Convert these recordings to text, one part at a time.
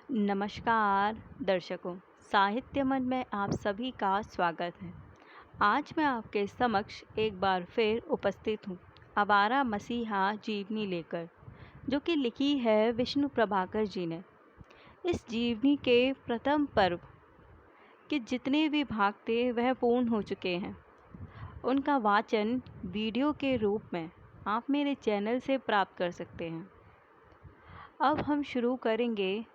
नमस्कार दर्शकों, साहित्य मन में आप सभी का स्वागत है। आज मैं आपके समक्ष एक बार फिर उपस्थित हूँ आवारा मसीहा जीवनी लेकर, जो कि लिखी है विष्णु प्रभाकर जी ने। इस जीवनी के प्रथम पर्व के जितने भी भाग थे वह पूर्ण हो चुके हैं। उनका वाचन वीडियो के रूप में आप मेरे चैनल से प्राप्त कर सकते हैं। अब हम शुरू करेंगे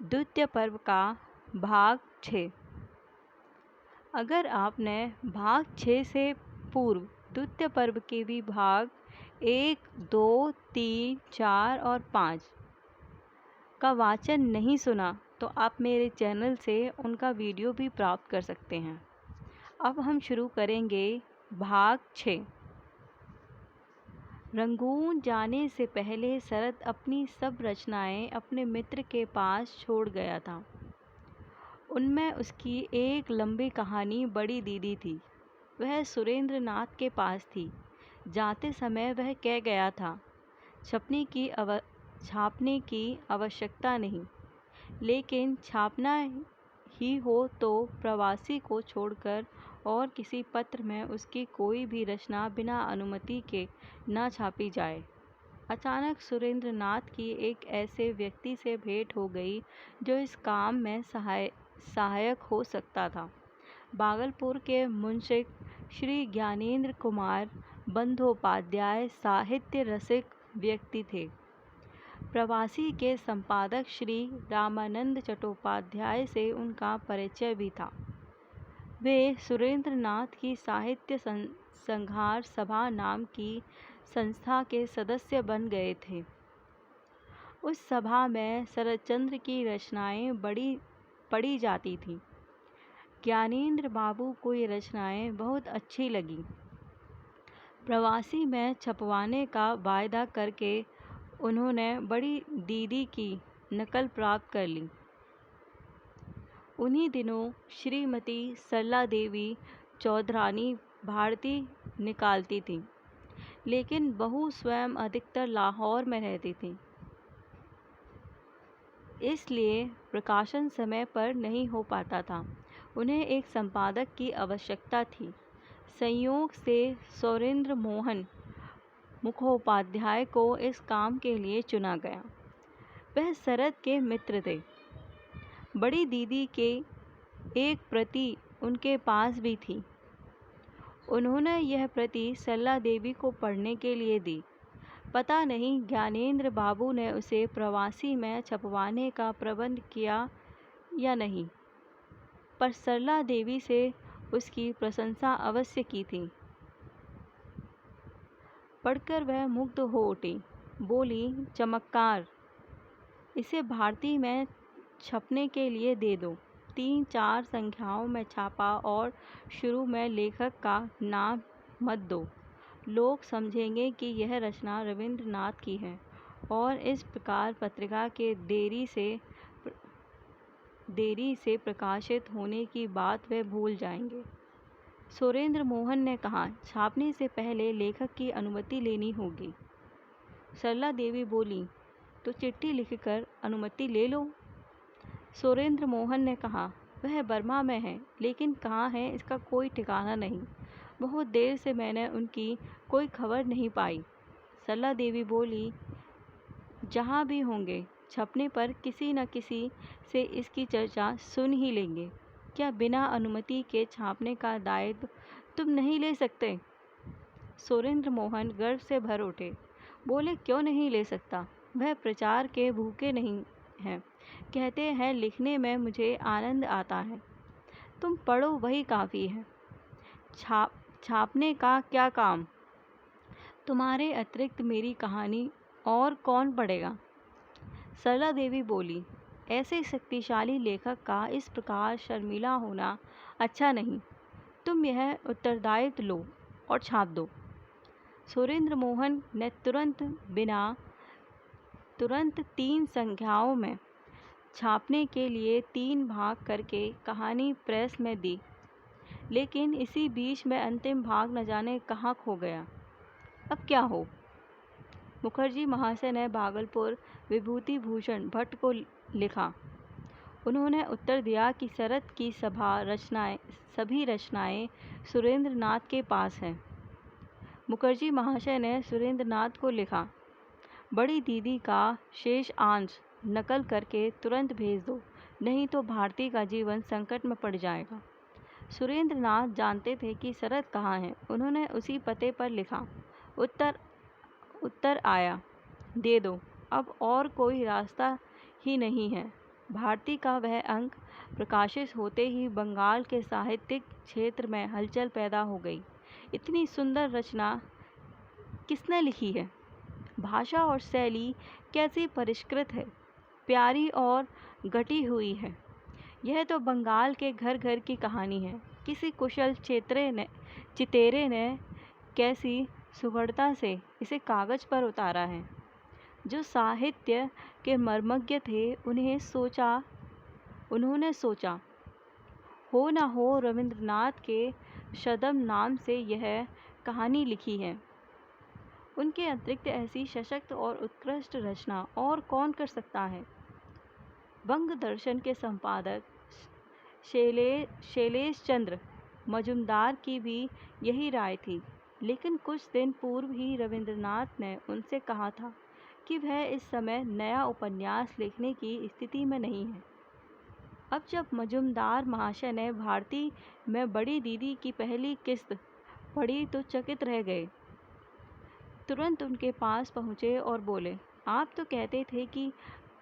द्वितीय पर्व का भाग 6। अगर आपने भाग 6 से पूर्व द्वितीय पर्व के भी भाग 1, 2, 3, 4 और 5 का वाचन नहीं सुना तो आप मेरे चैनल से उनका वीडियो भी प्राप्त कर सकते हैं। अब हम शुरू करेंगे भाग 6। रंगून जाने से पहले शरद अपनी सब रचनाएं अपने मित्र के पास छोड़ गया था। उनमें उसकी एक लंबी कहानी बड़ी दीदी थी। वह सुरेंद्र नाथ के पास थी। जाते समय वह कह गया था, छापने की आवश्यकता नहीं, लेकिन छापना ही हो तो प्रवासी को छोड़कर और किसी पत्र में उसकी कोई भी रचना बिना अनुमति के न छापी जाए। अचानक सुरेंद्र नाथ की एक ऐसे व्यक्ति से भेंट हो गई जो इस काम में सहायक हो सकता था। भागलपुर के मुंशिक श्री ज्ञानेंद्र कुमार बंदोपाध्याय साहित्य रसिक व्यक्ति थे। प्रवासी के संपादक श्री रामानंद चट्टोपाध्याय से उनका परिचय भी था। वे सुरेंद्र नाथ की साहित्य संहार सभा नाम की संस्था के सदस्य बन गए थे। उस सभा में शरदचंद्र की रचनाएं पढ़ी जाती थीं। ज्ञानेंद्र बाबू को ये रचनाएं बहुत अच्छी लगी। प्रवासी में छपवाने का वायदा करके उन्होंने बड़ी दीदी की नकल प्राप्त कर ली। उन्हीं दिनों श्रीमती सरला देवी चौधरानी भारती निकालती थीं, लेकिन बहू स्वयं अधिकतर लाहौर में रहती थी। इसलिए प्रकाशन समय पर नहीं हो पाता था। उन्हें एक संपादक की आवश्यकता थी। संयोग से सुरेंद्र मोहन मुखोपाध्याय को इस काम के लिए चुना गया। वह शरद के मित्र थे। बड़ी दीदी के एक प्रति उनके पास भी थी। उन्होंने यह प्रति सरला देवी को पढ़ने के लिए दी। पता नहीं ज्ञानेंद्र बाबू ने उसे प्रवासी में छपवाने का प्रबंध किया या नहीं, पर सरला देवी से उसकी प्रशंसा अवश्य की थी। पढ़कर वह मुग्ध हो उठी। बोली, चमत्कार, इसे भारती में छपने के लिए दे दो। 3-4 संख्याओं में छापा और शुरू में लेखक का नाम मत दो। लोग समझेंगे कि यह रचना रविंद्रनाथ की है और इस प्रकार पत्रिका के देरी से प्रकाशित होने की बात वे भूल जाएंगे। सुरेंद्र मोहन ने कहा, छापने से पहले लेखक की अनुमति लेनी होगी। सरला देवी बोली, तो चिट्ठी लिखकर अनुमति ले लो। सुरेंद्र मोहन ने कहा, वह बर्मा में है, लेकिन कहाँ है इसका कोई ठिकाना नहीं। बहुत देर से मैंने उनकी कोई खबर नहीं पाई। सरला देवी बोली, जहाँ भी होंगे छपने पर किसी न किसी से इसकी चर्चा सुन ही लेंगे। क्या बिना अनुमति के छापने का दायित्व तुम नहीं ले सकते? सुरेंद्र मोहन गर्व से भर उठे। बोले, क्यों नहीं ले सकता? वह प्रचार के भूखे नहीं हैं। कहते हैं लिखने में मुझे आनंद आता है। तुम पढ़ो, वही काफ़ी है। छापने का क्या काम? तुम्हारे अतिरिक्त मेरी कहानी और कौन पढ़ेगा? सरला देवी बोली, ऐसे शक्तिशाली लेखक का इस प्रकार शर्मिला होना अच्छा नहीं। तुम यह उत्तरदायित्व लो और छाप दो। सुरेंद्र मोहन ने तुरंत 3 संख्याओं में छापने के लिए 3 भाग करके कहानी प्रेस में दी। लेकिन इसी बीच में अंतिम भाग न जाने कहाँ खो गया। अब क्या हो? मुखर्जी महाशय ने भागलपुर विभूति भूषण भट्ट को लिखा। उन्होंने उत्तर दिया कि शरद की सभी रचनाएं सुरेंद्र नाथ के पास हैं। मुखर्जी महाशय ने सुरेंद्र नाथ को लिखा, बड़ी दीदी का शेष अंश नकल करके तुरंत भेज दो, नहीं तो भारती का जीवन संकट में पड़ जाएगा। सुरेंद्र नाथ जानते थे कि शरद कहाँ है। उन्होंने उसी पते पर लिखा। उत्तर आया, दे दो, अब और कोई रास्ता ही नहीं है। भारती का वह अंक प्रकाशित होते ही बंगाल के साहित्यिक क्षेत्र में हलचल पैदा हो गई। इतनी सुंदर रचना किसने लिखी है? भाषा और शैली कैसी परिष्कृत है, प्यारी और गटी हुई है। यह तो बंगाल के घर घर की कहानी है। किसी कुशल चितेरे ने कैसी सुगढ़ता से इसे कागज पर उतारा है। जो साहित्य के मर्मज्ञ थे उन्होंने सोचा हो न हो रविंद्रनाथ के शदम नाम से यह कहानी लिखी है। उनके अतिरिक्त ऐसी सशक्त और उत्कृष्ट रचना और कौन कर सकता है? बंग दर्शन के संपादक शैलेश चंद्र मजुमदार की भी यही राय थी, लेकिन कुछ दिन पूर्व ही रविंद्रनाथ ने उनसे कहा था कि वह इस समय नया उपन्यास लिखने की स्थिति में नहीं है। अब जब मजुमदार महाशय ने भारती में बड़ी दीदी की पहली किस्त पढ़ी तो चकित रह गए। तुरंत उनके पास पहुँचे और बोले, आप तो कहते थे कि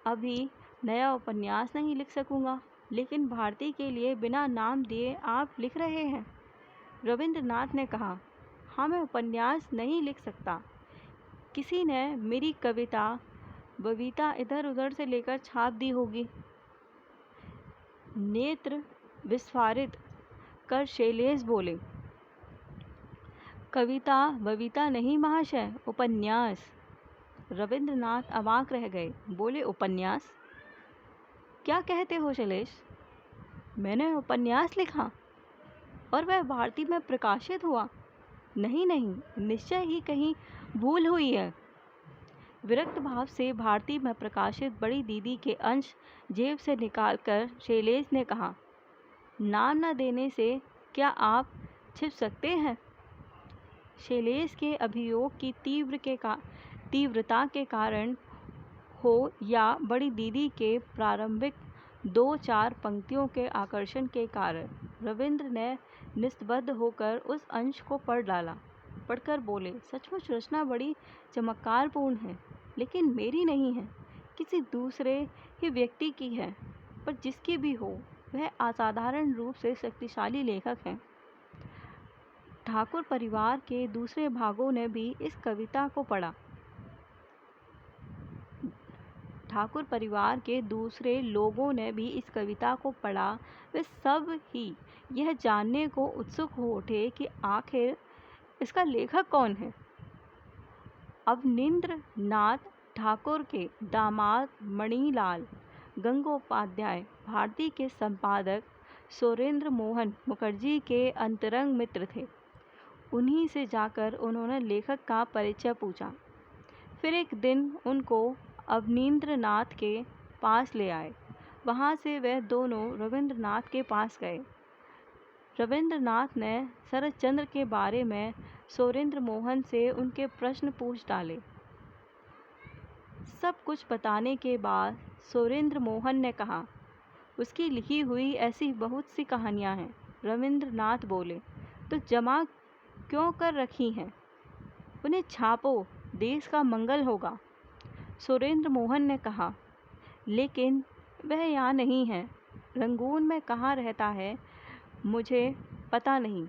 अभी नया उपन्यास नहीं लिख सकूँगा, लेकिन भारती के लिए बिना नाम दिए आप लिख रहे हैं। रविंद्रनाथ ने कहा, हाँ, मैं उपन्यास नहीं लिख सकता। किसी ने मेरी कविता बबीता इधर उधर से लेकर छाप दी होगी। नेत्र विस्फारित कर शैलेश बोले, कविता बबीता नहीं महाशय, उपन्यास। रविंद्रनाथ अवाक रह गए, बोले, उपन्यास? क्या कहते हो शैलेश? मैंने उपन्यास लिखा और वह भारती में प्रकाशित हुआ? नहीं, निश्चय ही कहीं भूल हुई है। विरक्त भाव से भारती में प्रकाशित बड़ी दीदी के अंश जेब से निकालकर शैलेश ने कहा, नाम न देने से क्या आप छिप सकते हैं? शैलेश के अभियोग की तीव्रता के कारण हो या बड़ी दीदी के प्रारंभिक 2-4 पंक्तियों के आकर्षण के कारण रविंद्र ने निस्तब्ध होकर उस अंश को पढ़ डाला। पढ़कर बोले, सचमुच रचना बड़ी चमत्कारपूर्ण है, लेकिन मेरी नहीं है, किसी दूसरे ही व्यक्ति की है, पर जिसकी भी हो वह असाधारण रूप से शक्तिशाली लेखक हैं। ठाकुर परिवार के दूसरे भागों ने भी इस कविता को पढ़ा। ठाकुर परिवार के दूसरे लोगों ने भी इस कविता को पढ़ा। वे सब ही यह जानने को उत्सुक हो उठे कि आखिर इसका लेखक कौन है। अवनींद्र नाथ ठाकुर के दामाद मणिलाल गंगोपाध्याय भारती के संपादक सुरेंद्र मोहन मुखर्जी के अंतरंग मित्र थे। उन्हीं से जाकर उन्होंने लेखक का परिचय पूछा। फिर एक दिन उनको अवनींद्र नाथ के पास ले आए। वहाँ से वह दोनों रविंद्रनाथ के पास गए। रविंद्रनाथ ने शरदचंद्र के बारे में सुरेंद्र मोहन से उनके प्रश्न पूछ डाले। सब कुछ बताने के बाद सुरेंद्र मोहन ने कहा, उसकी लिखी हुई ऐसी बहुत सी कहानियाँ हैं। रविंद्रनाथ बोले, तो जमा क्यों कर रखी हैं? उन्हें छापो, देश का मंगल होगा। सुरेंद्र मोहन ने कहा, लेकिन वह यहाँ नहीं है। रंगून में कहाँ रहता है मुझे पता नहीं।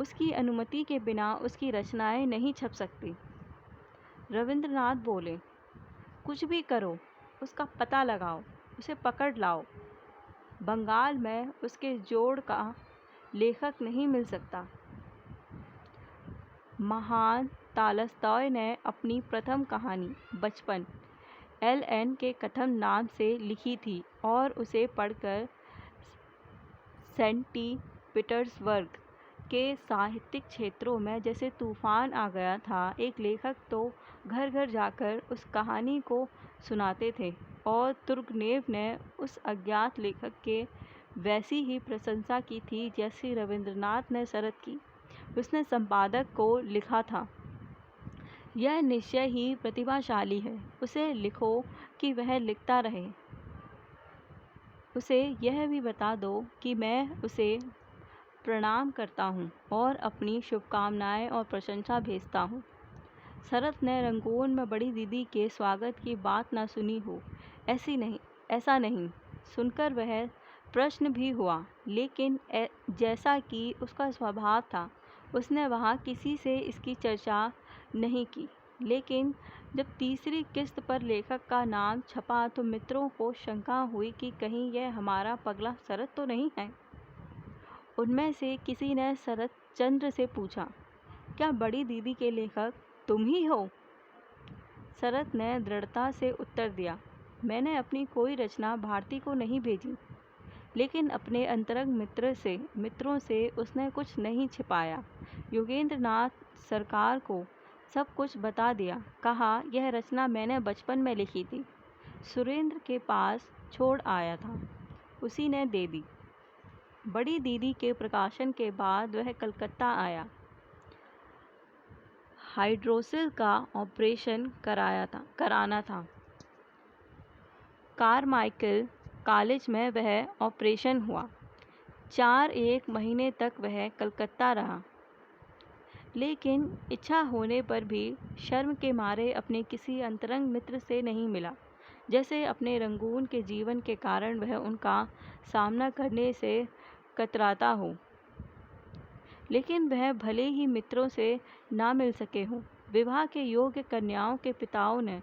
उसकी अनुमति के बिना उसकी रचनाएं नहीं छप सकती। रविंद्रनाथ बोले, कुछ भी करो, उसका पता लगाओ, उसे पकड़ लाओ। बंगाल में उसके जोड़ का लेखक नहीं मिल सकता। महान तालस्टॉय ने अपनी प्रथम कहानी बचपन एल.एन. के कथम नाम से लिखी थी और उसे पढ़कर सेंट पीटर्सबर्ग के साहित्यिक क्षेत्रों में जैसे तूफान आ गया था। एक लेखक तो घर घर जाकर उस कहानी को सुनाते थे। और तुर्गनेव ने उस अज्ञात लेखक के वैसी ही प्रशंसा की थी जैसी रविंद्रनाथ ने शरद की। उसने संपादक को लिखा था, यह निश्चय ही प्रतिभाशाली है, उसे लिखो कि वह लिखता रहे। उसे यह भी बता दो कि मैं उसे प्रणाम करता हूँ और अपनी शुभकामनाएं और प्रशंसा भेजता हूँ। शरद ने रंगून में बड़ी दीदी के स्वागत की बात न सुनी हो, ऐसा नहीं सुनकर वह प्रश्न भी हुआ, लेकिन जैसा कि उसका स्वभाव था उसने वहाँ किसी से इसकी चर्चा नहीं की। लेकिन जब तीसरी किस्त पर लेखक का नाम छपा तो मित्रों को शंका हुई कि कहीं यह हमारा पगला शरद तो नहीं है। उनमें से किसी ने शरद चंद्र से पूछा, क्या बड़ी दीदी के लेखक तुम ही हो? शरद ने दृढ़ता से उत्तर दिया, मैंने अपनी कोई रचना भारती को नहीं भेजी, लेकिन अपने अंतरंग मित्रों से उसने कुछ नहीं छिपाया। योगेंद्रनाथ सरकार को सब कुछ बता दिया। कहा, यह रचना मैंने बचपन में लिखी थी, सुरेंद्र के पास छोड़ आया था, उसी ने दे दी। बड़ी दीदी के प्रकाशन के बाद वह कलकत्ता आया। हाइड्रोसिल का ऑपरेशन कराना था। कारमाइकल कॉलेज में वह ऑपरेशन हुआ। 4 महीने तक वह कलकत्ता रहा, लेकिन इच्छा होने पर भी शर्म के मारे अपने किसी अंतरंग मित्र से नहीं मिला। जैसे अपने रंगून के जीवन के कारण वह उनका सामना करने से कतराता हो, लेकिन वह भले ही मित्रों से ना मिल सके हों। विवाह के योग्य कन्याओं के पिताओं ने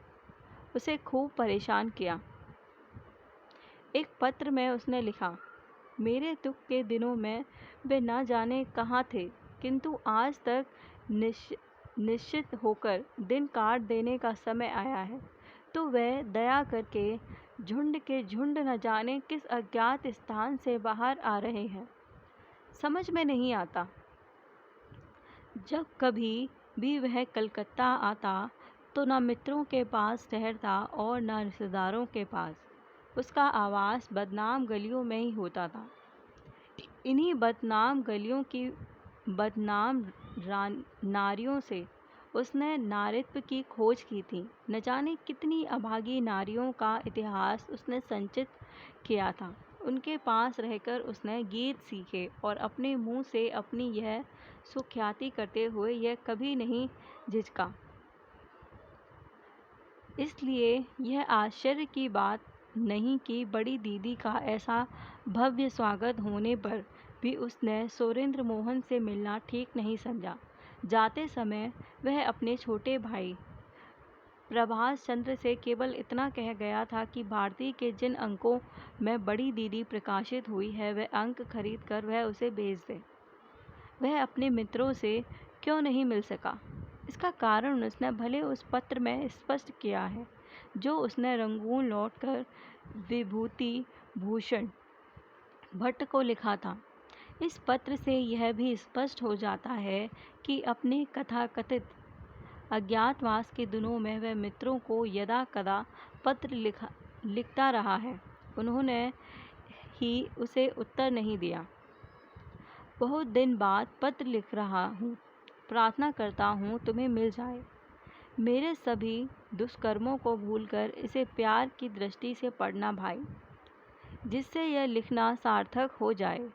उसे खूब परेशान किया। एक पत्र में उसने लिखा, मेरे दुख के दिनों में वे ना जाने कहाँ थे, किंतु आज तक निश्चित होकर दिन काट देने का समय आया है, तो वह दया करके झुंड के झुंड न जाने किस अज्ञात स्थान से बाहर आ रहे हैं। समझ में नहीं आता। जब कभी भी वह कलकत्ता आता तो न मित्रों के पास ठहरता और न रिश्तेदारों के पास। उसका आवास बदनाम गलियों में ही होता था। इन्हीं बदनाम गलियों की बदनाम नारियों से उसने नारित्व की खोज की थी। न जाने कितनी अभागी नारियों का इतिहास उसने संचित किया था। उनके पास रहकर उसने गीत सीखे और अपने मुंह से अपनी यह सुख्याति करते हुए यह कभी नहीं झिझका। इसलिए यह आश्चर्य की बात नहीं कि बड़ी दीदी का ऐसा भव्य स्वागत होने पर भी उसने सुरेंद्र मोहन से मिलना ठीक नहीं समझा। जाते समय वह अपने छोटे भाई प्रभास चंद्र से केवल इतना कह गया था कि भारती के जिन अंकों में बड़ी दीदी प्रकाशित हुई है वह अंक खरीद कर वह उसे भेज दे। वह अपने मित्रों से क्यों नहीं मिल सका, इसका कारण उसने भले उस पत्र में स्पष्ट किया है जो उसने रंगून लौटकर विभूति भूषण भट्ट को लिखा था। इस पत्र से यह भी स्पष्ट हो जाता है कि अपने कथाकथित अज्ञातवास के दिनों में वह मित्रों को यदा कदा पत्र लिखता रहा है। उन्होंने ही उसे उत्तर नहीं दिया। बहुत दिन बाद पत्र लिख रहा हूँ, प्रार्थना करता हूँ तुम्हें मिल जाए। मेरे सभी दुष्कर्मों को भूलकर इसे प्यार की दृष्टि से पढ़ना भाई, जिससे यह लिखना सार्थक हो जाए।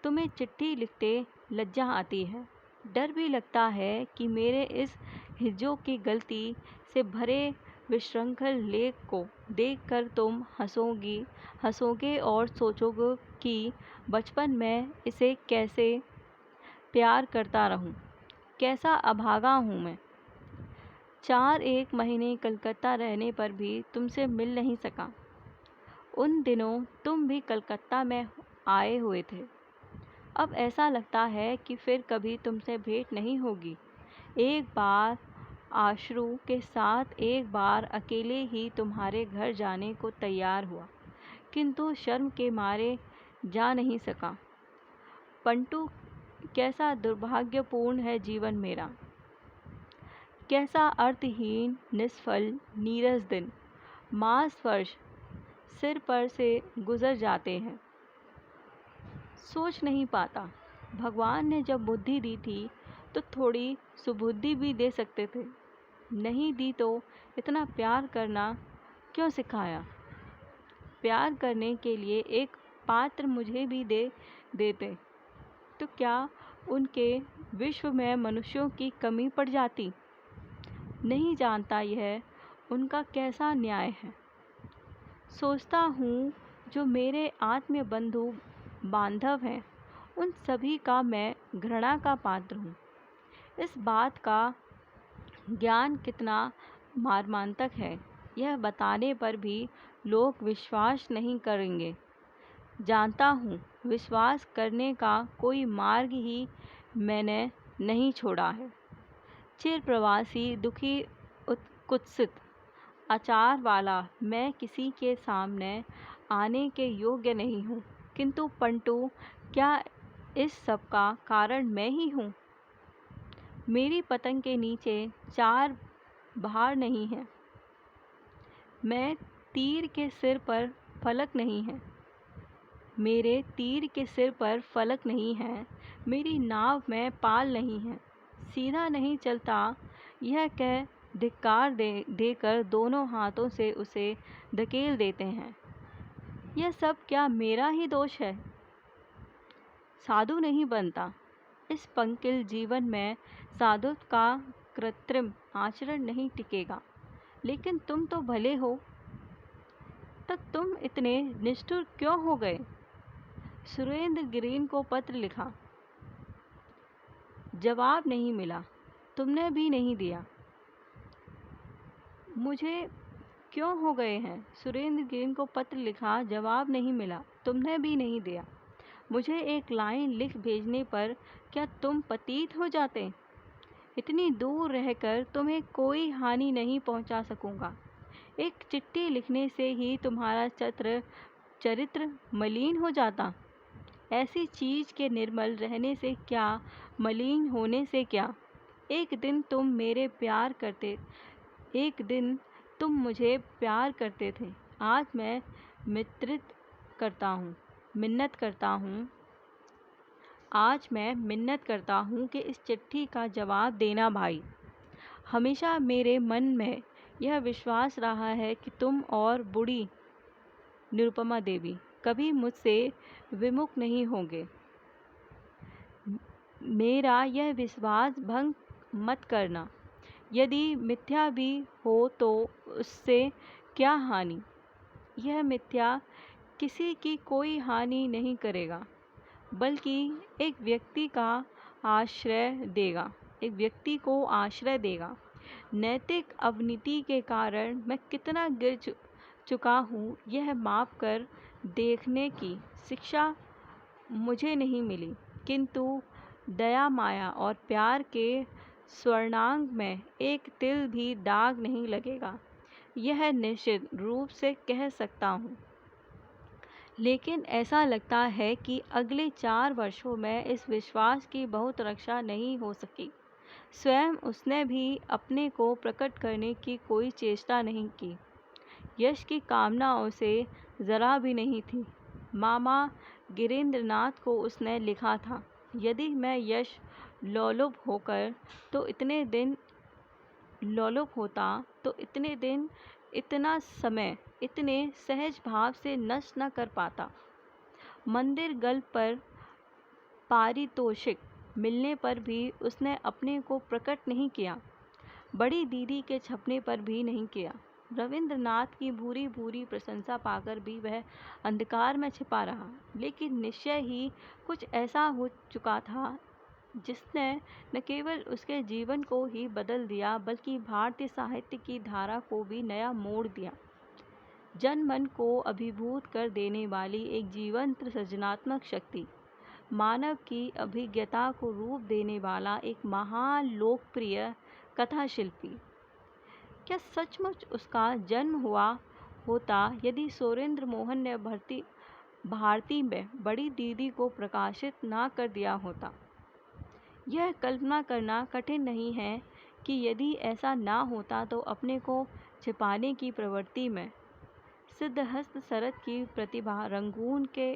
तुम्हें चिट्ठी लिखते लज्जा आती है, डर भी लगता है कि मेरे इस हिज्जों की गलती से भरे विशृंखल लेख को देखकर तुम हंसोगे और सोचोगे कि बचपन में इसे कैसे प्यार करता रहूं, कैसा अभागा हूँ मैं। 4 महीने कलकत्ता रहने पर भी तुमसे मिल नहीं सका। उन दिनों तुम भी कलकत्ता में आए हुए थे। अब ऐसा लगता है कि फिर कभी तुमसे भेंट नहीं होगी। एक बार आशरू के साथ, एक बार अकेले ही तुम्हारे घर जाने को तैयार हुआ, किंतु शर्म के मारे जा नहीं सका। पंटू, कैसा दुर्भाग्यपूर्ण है जीवन मेरा, कैसा अर्थहीन, निष्फल, नीरस दिन। मास वर्ष सिर पर से गुजर जाते हैं। सोच नहीं पाता। भगवान ने जब बुद्धि दी थी तो थोड़ी सुबुद्धि भी दे सकते थे। नहीं दी तो इतना प्यार करना क्यों सिखाया? प्यार करने के लिए एक पात्र मुझे भी दे देते तो क्या उनके विश्व में मनुष्यों की कमी पड़ जाती? नहीं जानता यह उनका कैसा न्याय है। सोचता हूँ जो मेरे आत्मीय बंधु बांधव हैं उन सभी का मैं घृणा का पात्र हूँ। इस बात का ज्ञान कितना मर्मांतक है यह बताने पर भी लोग विश्वास नहीं करेंगे। जानता हूँ विश्वास करने का कोई मार्ग ही मैंने नहीं छोड़ा है। चिर प्रवासी, दुखी, कुत्सित आचार वाला मैं किसी के सामने आने के योग्य नहीं हूँ। किंतु पंटू, क्या इस सब का कारण मैं ही हूँ? मेरी पतंग के नीचे 4 बाहर नहीं है। मैं तीर के सिर पर फलक नहीं है। मेरे तीर के सिर पर फलक नहीं है। मेरी नाव में पाल नहीं है। सीधा नहीं चलता यह कह धिक्कार देकर दोनों हाथों से उसे धकेल देते हैं। यह सब क्या मेरा ही दोष है? साधु नहीं बनता। इस पंकिल जीवन में साधुत्व का कृत्रिम आचरण नहीं टिकेगा। लेकिन तुम तो भले हो, तब तुम इतने निष्ठुर क्यों हो गए? सुरेंद्र गिरीन को पत्र लिखा, जवाब नहीं मिला। तुमने भी नहीं दिया। मुझे क्यों हो गए हैं? सुरेंद्र गिरीन को पत्र लिखा, जवाब नहीं मिला। तुमने भी नहीं दिया। मुझे एक लाइन लिख भेजने पर क्या तुम पतित हो जाते? इतनी दूर रहकर तुम्हें कोई हानि नहीं पहुंचा सकूंगा। एक चिट्ठी लिखने से ही तुम्हारा चरित्र मलिन हो जाता। ऐसी चीज के निर्मल रहने से क्या, मलिन होने से क्या? एक दिन तुम मुझे प्यार करते थे। आज मैं मिन्नत करता हूँ कि इस चिट्ठी का जवाब देना भाई। हमेशा मेरे मन में यह विश्वास रहा है कि तुम और बूढ़ी निरुपमा देवी कभी मुझसे विमुख नहीं होंगे। मेरा यह विश्वास भंग मत करना। यदि मिथ्या भी हो तो उससे क्या हानि? यह मिथ्या किसी की कोई हानि नहीं करेगा, बल्कि एक व्यक्ति को आश्रय देगा। नैतिक अवनति के कारण मैं कितना गिर चुका हूँ यह माप कर देखने की शिक्षा मुझे नहीं मिली। किंतु दया, माया और प्यार के स्वर्णांग में एक तिल भी दाग नहीं लगेगा, यह निश्चित रूप से कह सकता हूँ। लेकिन ऐसा लगता है कि अगले 4 वर्षों में इस विश्वास की बहुत रक्षा नहीं हो सकी। स्वयं उसने भी अपने को प्रकट करने की कोई चेष्टा नहीं की। यश की कामना उसे जरा भी नहीं थी। मामा गिरीन्द्रनाथ को उसने लिखा था, यदि मैं यश लोलुप होता तो इतने दिन, इतना समय, इतने सहज भाव से नष्ट न कर पाता। मंदिर गल्प पर पारितोषिक मिलने पर भी उसने अपने को प्रकट नहीं किया। बड़ी दीदी के छपने पर भी नहीं किया। रविंद्रनाथ की भूरी भूरी प्रशंसा पाकर भी वह अंधकार में छिपा रहा। लेकिन निश्चय ही कुछ ऐसा हो चुका था जिसने न केवल उसके जीवन को ही बदल दिया, बल्कि भारतीय साहित्य की धारा को भी नया मोड़ दिया। जन मन को अभिभूत कर देने वाली एक जीवंत सृजनात्मक शक्ति, मानव की अभिज्ञता को रूप देने वाला एक महान लोकप्रिय कथा शिल्पी। क्या सचमुच उसका जन्म हुआ होता यदि सुरेंद्र मोहन ने भारती में बड़ी दीदी को प्रकाशित ना कर दिया होता? यह कल्पना करना कठिन नहीं है कि यदि ऐसा ना होता तो अपने को छिपाने की प्रवृत्ति में सिद्धहस्त शरद की प्रतिभा रंगून के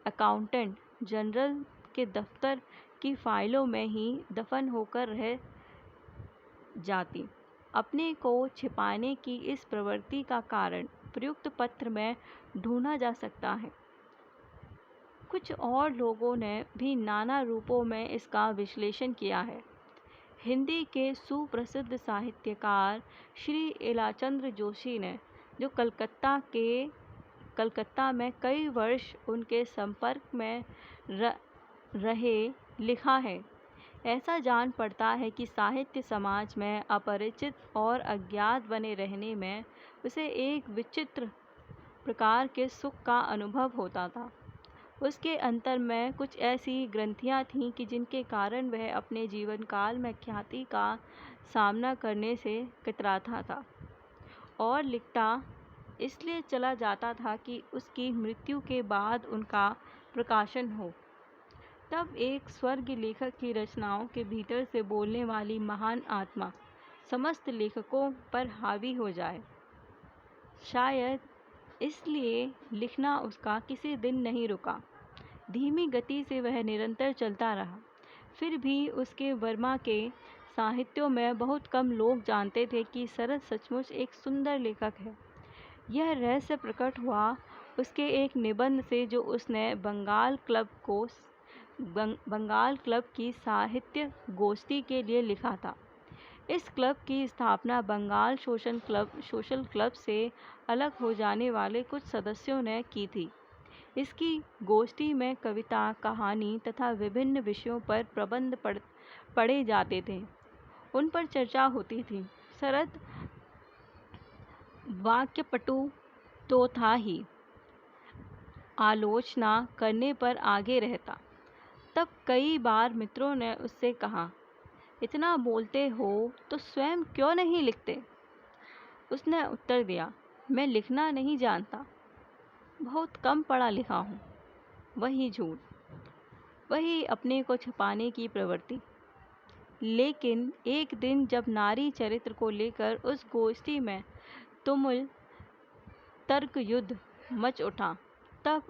अकाउंटेंट जनरल के दफ्तर की फाइलों में ही दफन होकर रह जाती। अपने को छिपाने की इस प्रवृत्ति का कारण प्रयुक्त पत्र में ढूंढा जा सकता है। कुछ और लोगों ने भी नाना रूपों में इसका विश्लेषण किया है। हिंदी के सुप्रसिद्ध साहित्यकार श्री इलाचंद्र जोशी ने, जो कलकत्ता में कई वर्ष उनके संपर्क में रहे, लिखा है, ऐसा जान पड़ता है कि साहित्य समाज में अपरिचित और अज्ञात बने रहने में उसे एक विचित्र प्रकार के सुख का अनुभव होता था। उसके अंतर में कुछ ऐसी ग्रंथियां थीं कि जिनके कारण वह अपने जीवन काल में ख्याति का सामना करने से कतराता था और लिखता इसलिए चला जाता था कि उसकी मृत्यु के बाद उनका प्रकाशन हो। तब एक स्वर्ग लेखक की रचनाओं के भीतर से बोलने वाली महान आत्मा समस्त लेखकों पर हावी हो जाए। शायद इसलिए लिखना उसका किसी दिन नहीं रुका। धीमी गति से वह निरंतर चलता रहा। फिर भी उसके वर्मा के साहित्यों में बहुत कम लोग जानते थे कि शरद सचमुच एक सुंदर लेखक है। यह रहस्य प्रकट हुआ उसके एक निबंध से जो उसने बंगाल क्लब की साहित्य गोष्ठी के लिए लिखा था। इस क्लब की स्थापना बंगाल सोशल क्लब से अलग हो जाने वाले कुछ सदस्यों ने की थी। इसकी गोष्ठी में कविता, कहानी तथा विभिन्न विषयों पर प्रबंध पढ़े जाते थे, उन पर चर्चा होती थी। शरद वाक्यपटु तो था ही, आलोचना करने पर आगे रहता। तब कई बार मित्रों ने उससे कहा, इतना बोलते हो तो स्वयं क्यों नहीं लिखते? उसने उत्तर दिया, मैं लिखना नहीं जानता, बहुत कम पढ़ा लिखा हूँ। वही झूठ, वही अपने को छुपाने की प्रवृत्ति। लेकिन एक दिन जब नारी चरित्र को लेकर उस गोष्ठी में तुमुल तर्क युद्ध मच उठा, तब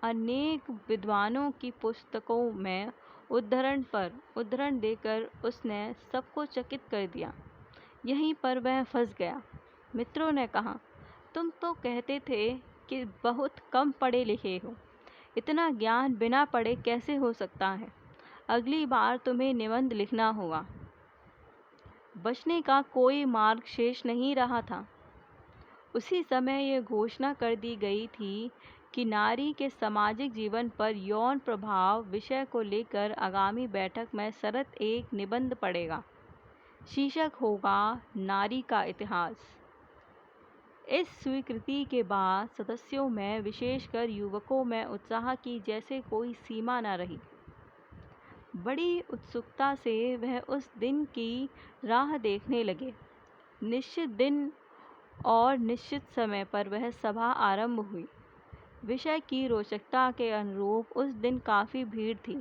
अनेक विद्वानों की पुस्तकों में उद्धरण देकर उसने सबको चकित कर दिया। यहीं पर वह फंस गया। मित्रों ने कहा, तुम तो कहते थे कि बहुत कम पढ़े लिखे हो, इतना ज्ञान बिना पढ़े कैसे हो सकता है? अगली बार तुम्हें निबंध लिखना होगा। बचने का कोई मार्ग शेष नहीं रहा था। उसी समय यह घोषणा कर दी गई थी कि नारी के सामाजिक जीवन पर यौन प्रभाव विषय को लेकर आगामी बैठक में शरद एक निबंध पढ़ेगा। शीर्षक होगा नारी का इतिहास। इस स्वीकृति के बाद सदस्यों में, विशेषकर युवकों में, उत्साह की जैसे कोई सीमा न रही। बड़ी उत्सुकता से वह उस दिन की राह देखने लगे। निश्चित दिन और निश्चित समय पर वह सभा आरंभ हुई। विषय की रोचकता के अनुरूप उस दिन काफ़ी भीड़ थी,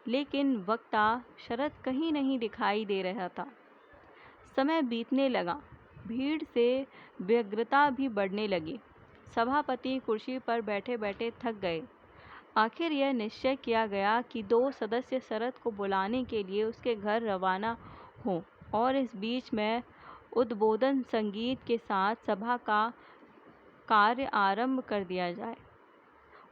लेकिन वक्ता शरद कहीं नहीं दिखाई दे रहा था। समय बीतने लगा, भीड़ से व्यग्रता भी बढ़ने लगी। सभापति कुर्सी पर बैठे बैठे थक गए। आखिर यह निश्चय किया गया कि 2 सदस्य शरद को बुलाने के लिए उसके घर रवाना हों और इस बीच में उद्बोधन संगीत के साथ सभा का कार्य आरंभ कर दिया जाए।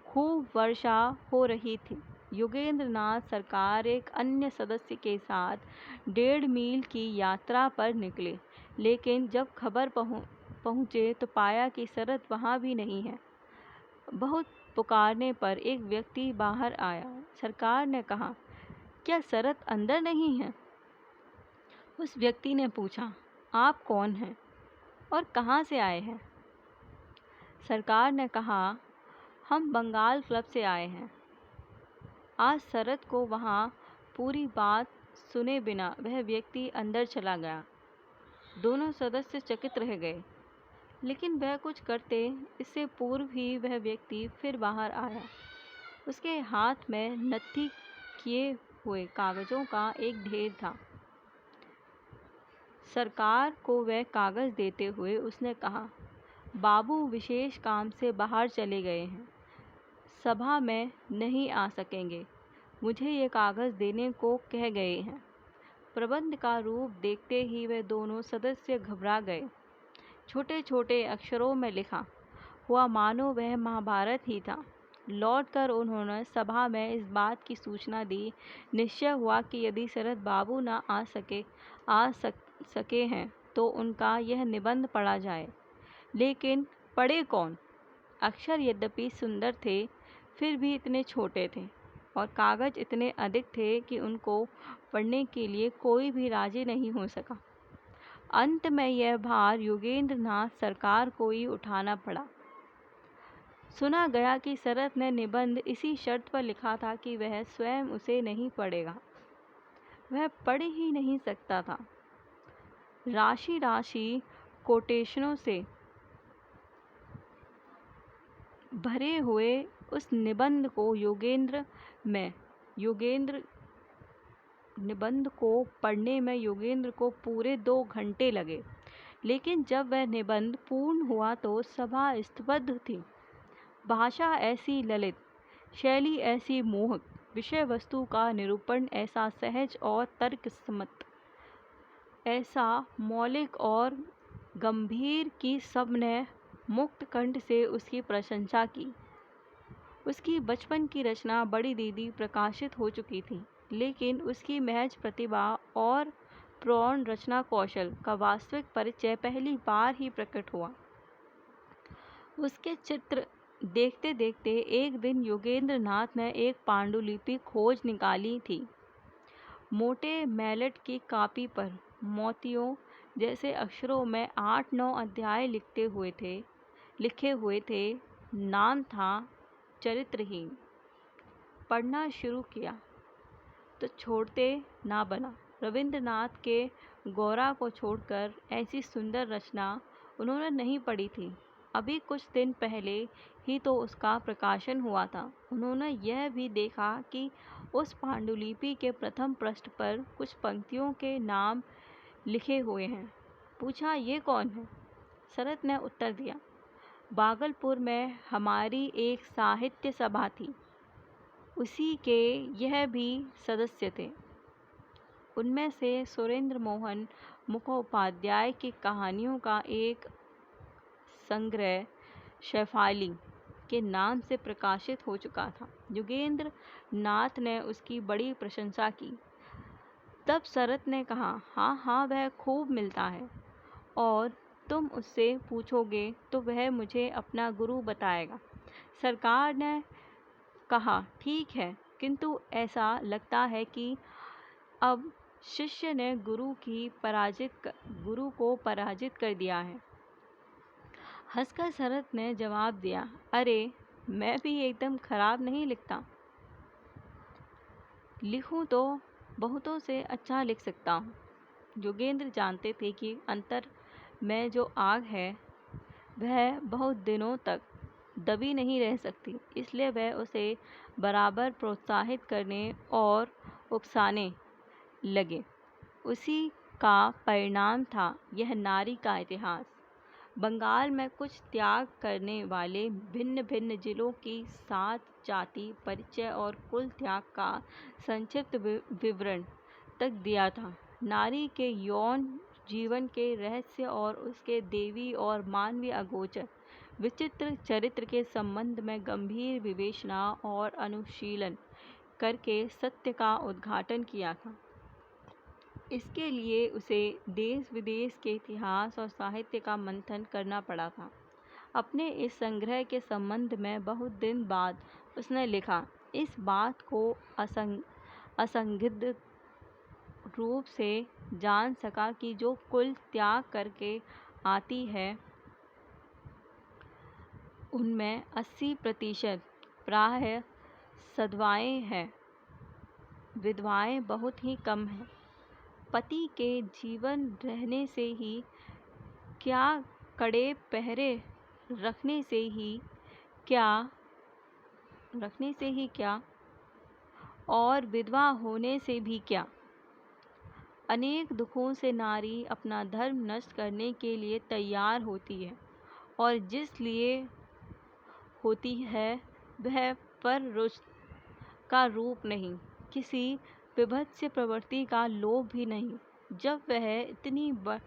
खूब वर्षा हो रही थी। योगेंद्र नाथ सरकार एक अन्य सदस्य के साथ 1.5 मील की यात्रा पर निकले, लेकिन जब खबर पहुँचे तो पाया कि शरद वहाँ भी नहीं है। बहुत पुकारने पर एक व्यक्ति बाहर आया। सरकार ने कहा, क्या शरद अंदर नहीं है? उस व्यक्ति ने पूछा, आप कौन हैं और कहाँ से आए हैं? सरकार ने कहा, हम बंगाल क्लब से आए हैं। आज शरद को वहाँ पूरी बात सुने बिना वह व्यक्ति अंदर चला गया। दोनों सदस्य चकित रह गए, लेकिन वह कुछ करते इससे पूर्व ही वह व्यक्ति फिर बाहर आया। उसके हाथ में नत्थी किए हुए कागजों का एक ढेर था। सरकार को वह कागज देते हुए उसने कहा, बाबू विशेष काम से बाहर चले गए हैं, सभा में नहीं आ सकेंगे। मुझे ये कागज़ देने को कह गए हैं। प्रबंध का रूप देखते ही वे दोनों सदस्य घबरा गए। छोटे छोटे अक्षरों में लिखा हुआ मानो वह महाभारत ही था। लौटकर उन्होंने सभा में इस बात की सूचना दी। निश्चय हुआ कि यदि शरद बाबू न आ सके हैं तो उनका यह निबंध पढ़ा जाए। लेकिन पढ़े कौन? अक्षर यद्यपि सुंदर थे, फिर भी इतने छोटे थे और कागज़ इतने अधिक थे कि उनको पढ़ने के लिए कोई भी राजी नहीं हो सका। अंत में यह भार योगेंद्र नाथ सरकार को ही उठाना पड़ा। सुना गया कि शरद ने निबंध इसी शर्त पर लिखा था कि वह स्वयं उसे नहीं पढ़ेगा। वह पढ़ ही नहीं सकता था। राशि राशि कोटेशनों से भरे हुए उस निबंध को पढ़ने में योगेंद्र को पूरे 2 घंटे लगे। लेकिन जब वह निबंध पूर्ण हुआ तो सभा स्तब्ध थी। भाषा ऐसी ललित, शैली ऐसी मोहक, विषय वस्तु का निरूपण ऐसा सहज और तर्कसम्मत, ऐसा मौलिक और गंभीर कि सबने मुक्त कंठ से उसकी प्रशंसा की। उसकी बचपन की रचना बड़ी दीदी प्रकाशित हो चुकी थी, लेकिन उसकी महज प्रतिभा और प्रौढ़ रचना कौशल का वास्तविक परिचय पहली बार ही प्रकट हुआ। उसके चित्र देखते देखते एक दिन योगेंद्र नाथ ने एक पांडुलिपि खोज निकाली थी। मोटे मैलेट की कापी पर मोतियों जैसे अक्षरों में 8-9 अध्याय लिखे हुए थे। नाम था चरित्रहीन। पढ़ना शुरू किया तो छोड़ते ना बना। रविंद्रनाथ के गौरा को छोड़कर ऐसी सुंदर रचना उन्होंने नहीं पढ़ी थी। अभी कुछ दिन पहले ही तो उसका प्रकाशन हुआ था। उन्होंने यह भी देखा कि उस पांडुलिपि के प्रथम पृष्ठ पर कुछ पंक्तियों के नाम लिखे हुए हैं। पूछा, ये कौन है? शरद ने उत्तर दिया, भागलपुर में हमारी एक साहित्य सभा थी, उसी के यह भी सदस्य थे। उनमें से सुरेंद्र मोहन मुखोपाध्याय की कहानियों का एक संग्रह शेफाली के नाम से प्रकाशित हो चुका था। योगेंद्र नाथ ने उसकी बड़ी प्रशंसा की। तब शरद ने कहा, हाँ हाँ, वह खूब मिलता है और तुम उससे पूछोगे तो वह मुझे अपना गुरु बताएगा। सरकार ने कहा, ठीक है, किंतु ऐसा लगता है कि अब शिष्य ने गुरु को पराजित कर दिया है। हंसकर शरद ने जवाब दिया, अरे मैं भी एकदम खराब नहीं लिखता। लिखूं तो बहुतों से अच्छा लिख सकता हूँ। योगेंद्र जानते थे कि अंतर में जो आग है वह बहुत दिनों तक दबी नहीं रह सकती, इसलिए वह उसे बराबर प्रोत्साहित करने और उकसाने लगे। उसी का परिणाम था यह नारी का इतिहास। बंगाल में कुछ त्याग करने वाले भिन्न भिन्न जिलों की 7 जाति परिचय और कुल त्याग का संक्षिप्त विवरण तक दिया था। नारी के यौन जीवन के रहस्य और उसके देवी और मानवीय अगोचर विचित्र चरित्र के संबंध में गंभीर विवेचना और अनुशीलन करके सत्य का उद्घाटन किया था। इसके लिए उसे देश विदेश के इतिहास और साहित्य का मंथन करना पड़ा था। अपने इस संग्रह के संबंध में बहुत दिन बाद उसने लिखा, इस बात को असंदिग्ध रूप से जान सका कि जो कुल त्याग करके आती है उनमें 80% प्रायः सधवाएं हैं, विधवाएं बहुत ही कम हैं। पति के जीवन रहने से ही क्या, कड़े पहरे रखने से ही क्या और विधवा होने से भी क्या। अनेक दुखों से नारी अपना धर्म नष्ट करने के लिए तैयार होती है और जिस लिए होती है वह पररुच का रूप नहीं, किसी विभत्स प्रवृत्ति का लोभ भी नहीं। जब वह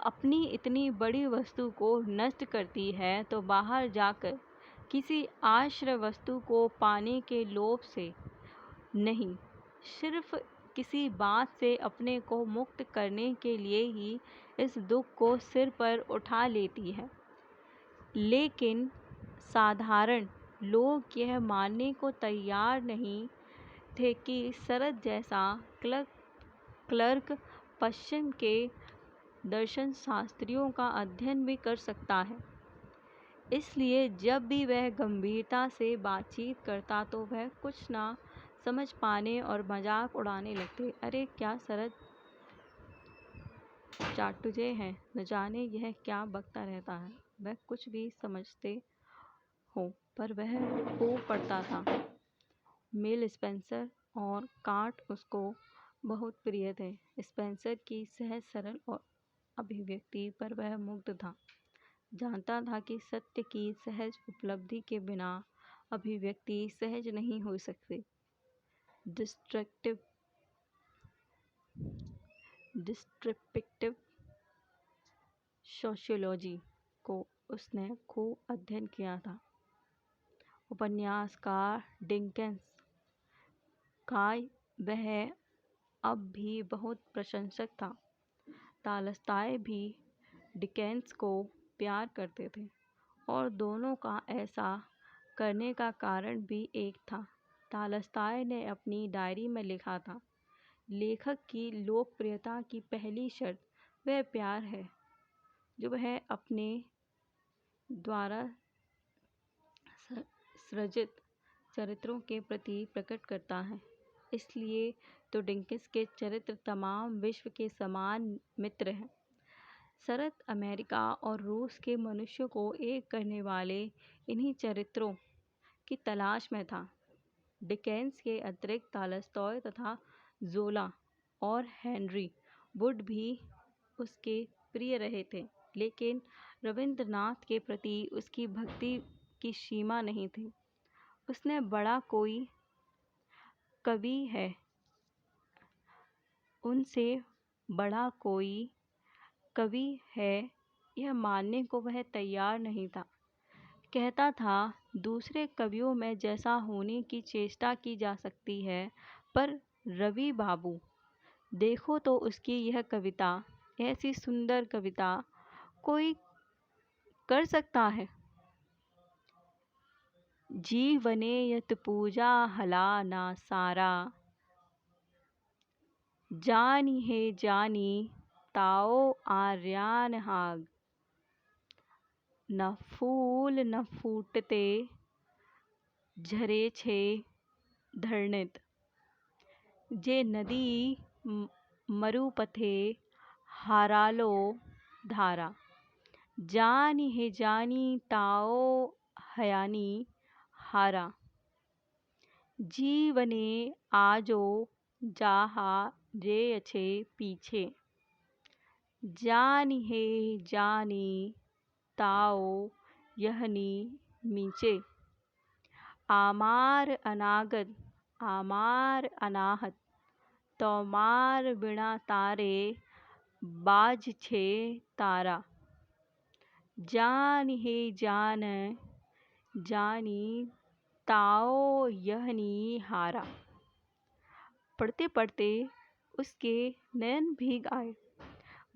अपनी इतनी बड़ी वस्तु को नष्ट करती है तो बाहर जाकर किसी आश्रय वस्तु को पाने के लोभ से नहीं, सिर्फ किसी बात से अपने को मुक्त करने के लिए ही इस दुख को सिर पर उठा लेती है। लेकिन साधारण लोग यह मानने को तैयार नहीं थे कि शरद जैसा क्लर्क पश्चिम के दर्शन शास्त्रियों का अध्ययन भी कर सकता है। इसलिए जब भी वह गंभीरता से बातचीत करता तो वह कुछ ना समझ पाने और मजाक उड़ाने लगते। अरे क्या शरद चाटुर्य है, न जाने यह क्या बकता रहता है। वह कुछ भी समझते हो, पर वह खूब पढ़ता था। मिल स्पेंसर और कांट उसको बहुत प्रिय थे। स्पेंसर की सहज सरल और अभिव्यक्ति पर वह मुग्ध था। जानता था कि सत्य की सहज उपलब्धि के बिना अभिव्यक्ति सहज नहीं हो सकती। डिस्क्रिप्टिव सोशियोलॉजी को उसने खूब अध्ययन किया था। उपन्यासकार डिकेंस का वह अब भी बहुत प्रशंसक था। टॉलस्टॉय भी डिकेंस को प्यार करते थे और दोनों का ऐसा करने का कारण भी एक था। टॉलस्टॉय ने अपनी डायरी में लिखा था, लेखक की लोकप्रियता की पहली शर्त वह प्यार है जो वह अपने द्वारा सृजित चरित्रों के प्रति प्रकट करता है। इसलिए तो डिकेंस के चरित्र तमाम विश्व के समान मित्र हैं। शरद अमेरिका और रूस के मनुष्यों को एक करने वाले इन्हीं चरित्रों की तलाश में था। डिकेंस के अतिरिक्त टॉलस्टॉय तथा ज़ोला और हेनरी वुड भी उसके प्रिय रहे थे, लेकिन रविंद्रनाथ के प्रति उसकी भक्ति की सीमा नहीं थी। उसने बड़ा कोई कवि है, उनसे बड़ा कोई कवि है यह मानने को वह तैयार नहीं था। कहता था, दूसरे कवियों में जैसा होने की चेष्टा की जा सकती है, पर रवि बाबू देखो तो उसकी यह कविता, ऐसी सुंदर कविता कोई कर सकता है। जीवने यत पूजा हला ना सारा, जानी है जानी ताओ आर्यान हाग, न फूल न फूटते झरे छे धरणित, जे नदी मरुपथे हारालो धारा, जानी है जानी ताओ हयानी हारा, जीवने आजो जाहा रे अच्छे पीछे, जानी है जानी ताओ यहनी मीचे, आमार अनागत आमार अनाहत, तोमार बिना तारे बाज छे तारा, जान है जान जानी ताओ यहनी हारा। पढ़ते पढ़ते उसके नयन भीग आए।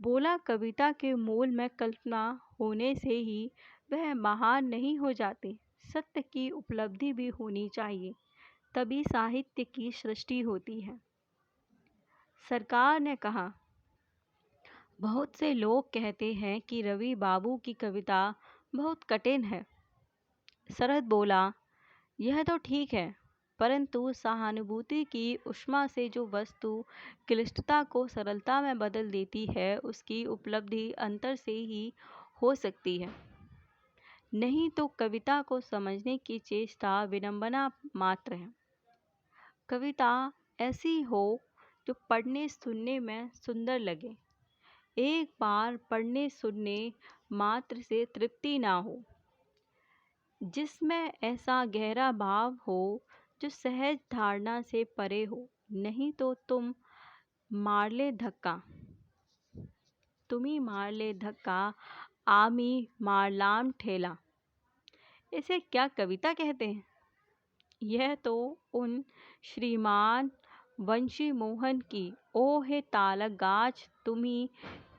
बोला, कविता के मूल में कल्पना होने से ही वह महान नहीं हो जाती। सत्य की उपलब्धि भी होनी चाहिए, तभी साहित्य की सृष्टि होती है। सरकार ने कहा, बहुत से लोग कहते हैं कि रवि बाबू की कविता बहुत कठिन है। शरद बोला, यह तो ठीक है, परंतु सहानुभूति की ऊष्मा से जो वस्तु क्लिष्टता को सरलता में बदल देती है, उसकी उपलब्धि अंतर से ही हो सकती है। नहीं तो कविता को समझने की चेष्टा विडंबना मात्र है। कविता ऐसी हो जो पढ़ने सुनने में सुंदर लगे, एक बार पढ़ने सुनने मात्र से तृप्ति ना हो, जिसमें ऐसा गहरा भाव हो जो सहज धारणा से परे हो। नहीं तो मार ले धक्का तुम्ही मार ले धक्का, आमी मारलाम ठेला। इसे क्या कविता कहते हैं? यह तो उन श्रीमान वंशी मोहन की ओ हे तालक गाछ तुम्ही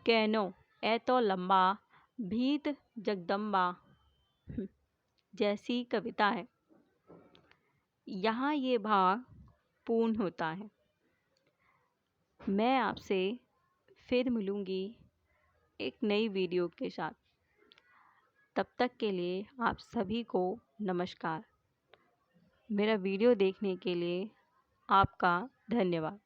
कैनो ऐतो लंबा भीत जगदम्बा जैसी कविता है। यहाँ ये भाव पूर्ण होता है। मैं आपसे फिर मिलूँगी एक नई वीडियो के साथ। तब तक के लिए आप सभी को नमस्कार। मेरा वीडियो देखने के लिए आपका धन्यवाद।